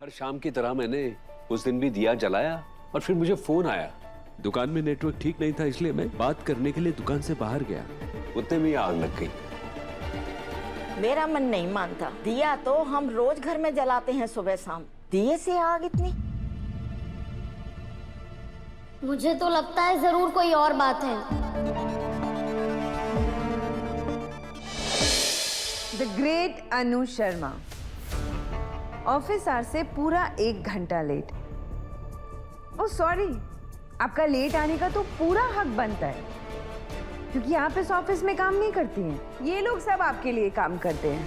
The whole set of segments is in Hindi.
हर शाम की तरह मैंने उस दिन भी दिया जलाया और फिर मुझे फोन आया। दुकान में नेटवर्क ठीक नहीं था, इसलिए मैं बात करने के लिए दुकान से बाहर गया। उतने में आग लग गई। मेरा मन नहीं मानता। दिया तो हम रोज घर में जलाते हैं सुबह शाम, दिए से आग इतनी? मुझे तो लगता है जरूर कोई और बात है। The great Anu Sharma office hour से पूरा 1 घंटा लेट। ओह सॉरी, आपका लेट आने का तो पूरा हक बनता है, क्योंकि आप इस ऑफिस में काम नहीं करती हैं। ये लोग सब आपके लिए काम करते हैं।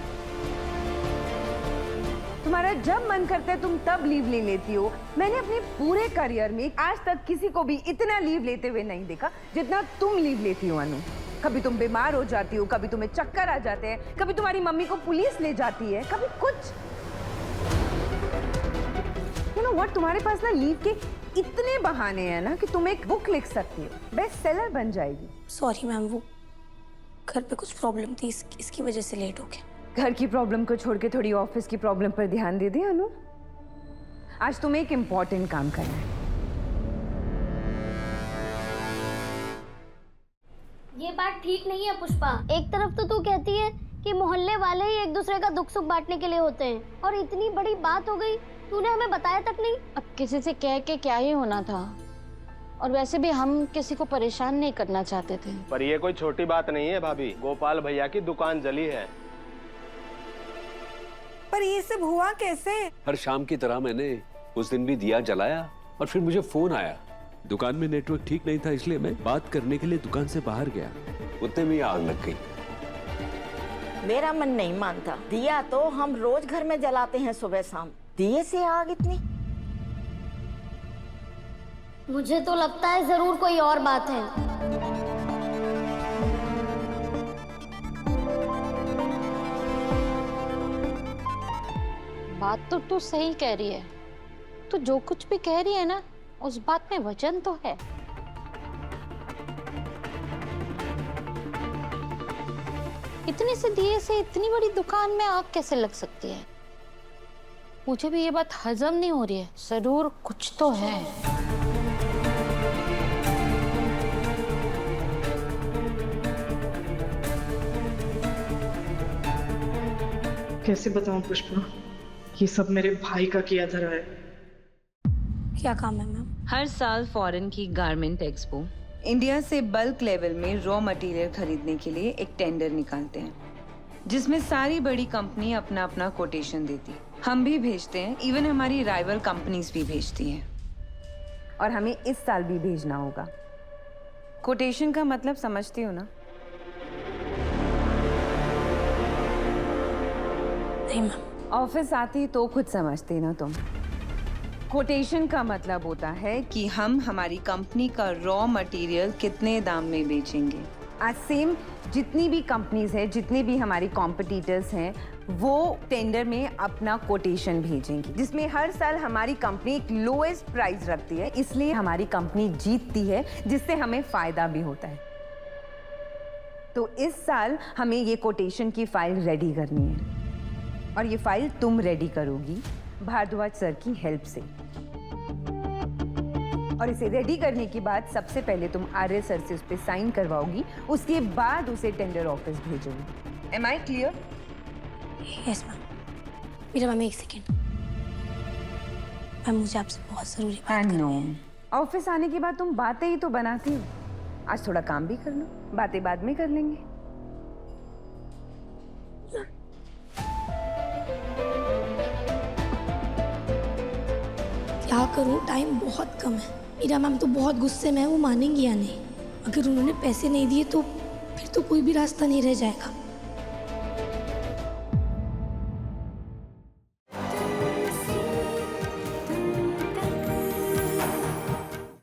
तुम्हारा जब मन करता है तुम तब लीव ले लेती हो। मैंने अपने पूरे करियर में आज तक किसी को भी इतना लीव लेते हुए नहीं देखा जितना तुम लीव लेती हो अनु। कभी तुम बीमार हो जाती हो, कभी तुम्हें चक्कर आ जाते हैं, कभी तुम्हारी मम्मी को पुलिस ले जाती है, कभी कुछ। यू नो व्हाट, तुम्हारे पास ना लीव के इतने बहाने हैं ना कि तुम एक बुक लिख सकती हो, बेस्ट सेलर बन जाएगी। सॉरी मैम, वो घर पे कुछ प्रॉब्लम थी, इसकी वजह से लेट हो गया। घर की प्रॉब्लम को छोड़ के थोड़ी ऑफिस की प्रॉब्लम पर ध्यान दे दे अनु। आज तुम्हें एक इम्पोर्टेंट काम करना है। ये बात ठीक नहीं है पुष्पा। एक तरफ तो तू कहती है कि मोहल्ले वाले ही एक दूसरे का दुख सुख बांटने के लिए होते हैं, और इतनी बड़ी बात हो गई, तूने हमें बताया तक नहीं। अब किसी से कह के क्या ही होना था, और वैसे भी हम किसी को परेशान नहीं करना चाहते थे। पर ये कोई छोटी बात नहीं है भाभी, गोपाल भैया की दुकान जली है। पर ये सब हुआ कैसे? हर शाम की तरह मैंने उस दिन भी दिया जलाया और फिर मुझे फोन आया। दुकान में नेटवर्क ठीक नहीं था, इसलिए मैं बात करने के लिए दुकान से बाहर गया। उतने में आग लग गई। मेरा मन नहीं मानता। दिया तो हम रोज घर में जलाते हैं सुबह शाम, दिए से आग इतनी? मुझे तो लगता है जरूर कोई और बात है। बात तो तू सही कह रही है। तू जो कुछ भी कह रही है ना, उस बात में वजन तो है। इतने से दिए से इतनी बड़ी दुकान में आग कैसे लग सकती है? मुझे भी ये बात हजम नहीं हो रही है। जरूर कुछ तो है। कैसे बताऊं पुष्पा, ये सब मेरे भाई का किया धरा है। क्या काम है मैम? हर साल फॉरेन की गारमेंट एक्सपो इंडिया से बल्क लेवल में रॉ मटेरियल खरीदने के लिए एक टेंडर निकालते हैं, जिसमें सारी बड़ी कंपनी अपना अपना कोटेशन देती है। हम भी भेजते हैं, इवन हमारी राइवल कंपनीज भी भेजती हैं। और हमें इस साल भी भेजना होगा। कोटेशन का मतलब समझती हो ना? नहीं मैम। ऑफिस आती तो खुद समझती ना तुम। कोटेशन का मतलब होता है कि हम हमारी कंपनी का रॉ मटेरियल कितने दाम में बेचेंगे। आज सेम जितनी भी कंपनीज हैं, जितने भी हमारी कॉम्पिटिटर्स हैं, वो टेंडर में अपना कोटेशन भेजेंगी, जिसमें हर साल हमारी कंपनी एक लोएस्ट प्राइस रखती है। इसलिए हमारी कंपनी जीतती है, जिससे हमें फायदा भी होता है। तो इस साल हमें ये कोटेशन की फाइल रेडी करनी है, और ये फाइल तुम रेडी करोगी भारद्वाज सर की हेल्प से। और इसे रेडी करने के बाद सबसे पहले तुम आर्य सर से उस पर साइन करवाओगी, उसके बाद उसे टेंडर ऑफिस भेजोगी। Am I clear? Yes ma'am. मेरा मैम एक सेकेंड, मैम मुझे आपसे बहुत जरूरी बात करनी है। ऑफिस आने के बाद तुम बातें ही तो बनाती हो। आज थोड़ा काम भी कर लो, बातें बाद में कर लेंगे। क्या करूं, टाइम बहुत कम है। मीरा मैम तो बहुत गुस्से में है, वो मानेंगी या नहीं? अगर उन्होंने पैसे नहीं दिए तो फिर तो कोई भी रास्ता नहीं रह जाएगा।